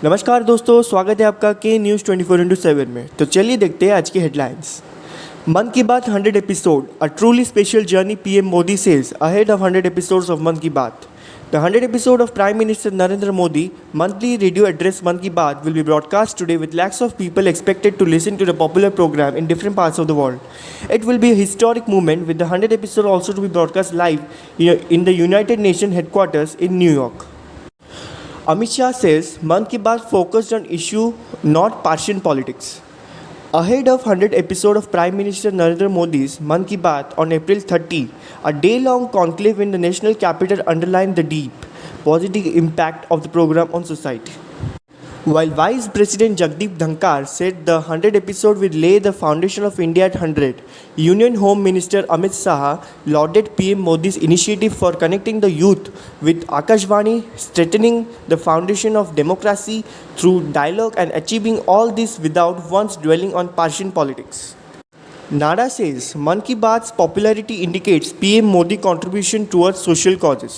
नमस्कार दोस्तों, स्वागत है आपका के न्यूज़ 24/7 में। तो चलिए देखते हैं आज की हेडलाइंस। मन की बात 100 episode, a truly special journey PM Modi says ahead of 100 episodes of Mann Ki Baat. The 100th episode of Prime Minister Narendra Modi monthly radio address Mann Ki Baat will be broadcast today with lakhs of people expected to listen to the popular program in different parts of the world. It will be a historic moment with the 100th episode also to be broadcast live in the United Nations headquarters in New York. Amit Shah says Mann Ki Baat focused on issue, not partisan politics. Ahead of 100th episode of Prime Minister Narendra Modi's Mann Ki Baat on April 30, a day-long conclave in the national capital underlined the deep, positive impact of the program on society. While Vice President Jagdeep Dhankar said the 100th episode will lay the foundation of India at 100, Union Home Minister Amit Shah lauded PM Modi's initiative for connecting the youth with Akashvani, strengthening the foundation of democracy through dialogue and achieving all this without once dwelling on partisan politics. Nada says Mann Ki Baat's popularity indicates PM Modi contribution towards social causes.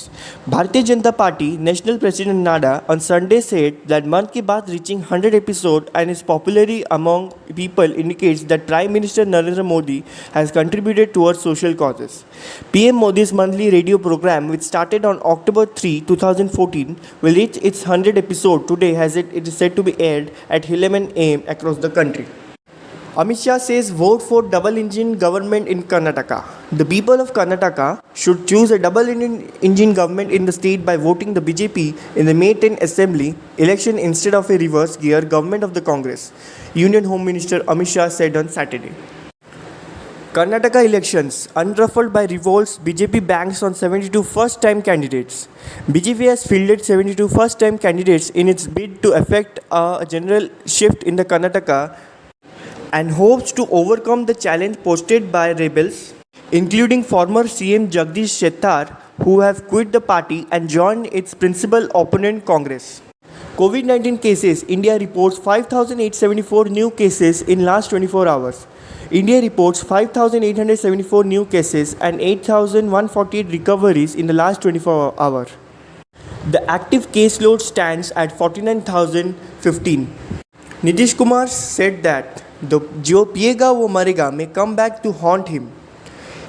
Bharatiya Janata Party National President Nada on Sunday said that Mann Ki Baat reaching 100 episode and its popularity among people indicates that Prime Minister Narendra Modi has contributed towards social causes. PM Modi's monthly radio program, which started on October 3, 2014, will reach its 100th episode today as it is said to be aired at 11 a.m. across the country. Amit Shah says vote for double-engine government in Karnataka. The people of Karnataka should choose a double-engine government in the state by voting the BJP in the May 10 Assembly election instead of a reverse-gear government of the Congress, Union Home Minister Amit Shah said on Saturday. Karnataka elections unruffled by revolts, BJP banks on 72 first-time candidates. BJP has fielded 72 first-time candidates in its bid to effect a general shift in the Karnataka and hopes to overcome the challenge posted by rebels, including former CM Jagdish Shettar, who have quit the party and joined its principal opponent Congress. COVID-19 cases. India reports 5,874 new cases in last 24 hours. India reports 5,874 new cases and 8,148 recoveries in the last 24 hours. The active caseload stands at 49,015. Nitish Kumar said that the जो पिएगा वो मरेगा may come back to haunt him.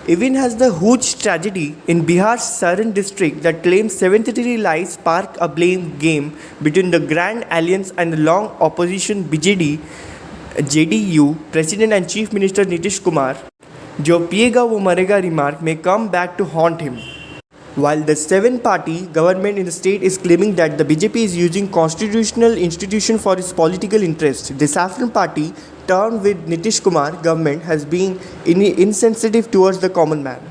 Even as the huge tragedy in Bihar's Saran district that claims 73 lives sparked a blame game between the Grand Alliance and the long opposition BJD, JDU President and Chief Minister Nitish Kumar, जो पिएगा वो मरेगा remark may come back to haunt him. While the seven-party government in the state is claiming that the BJP is using constitutional institution for its political interest, the Saffron Party, termed with Nitish Kumar government, has been insensitive towards the common man.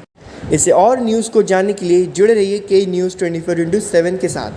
इसे और news को जानने के लिए जुड़े रहिए के news 24/7 के साथ।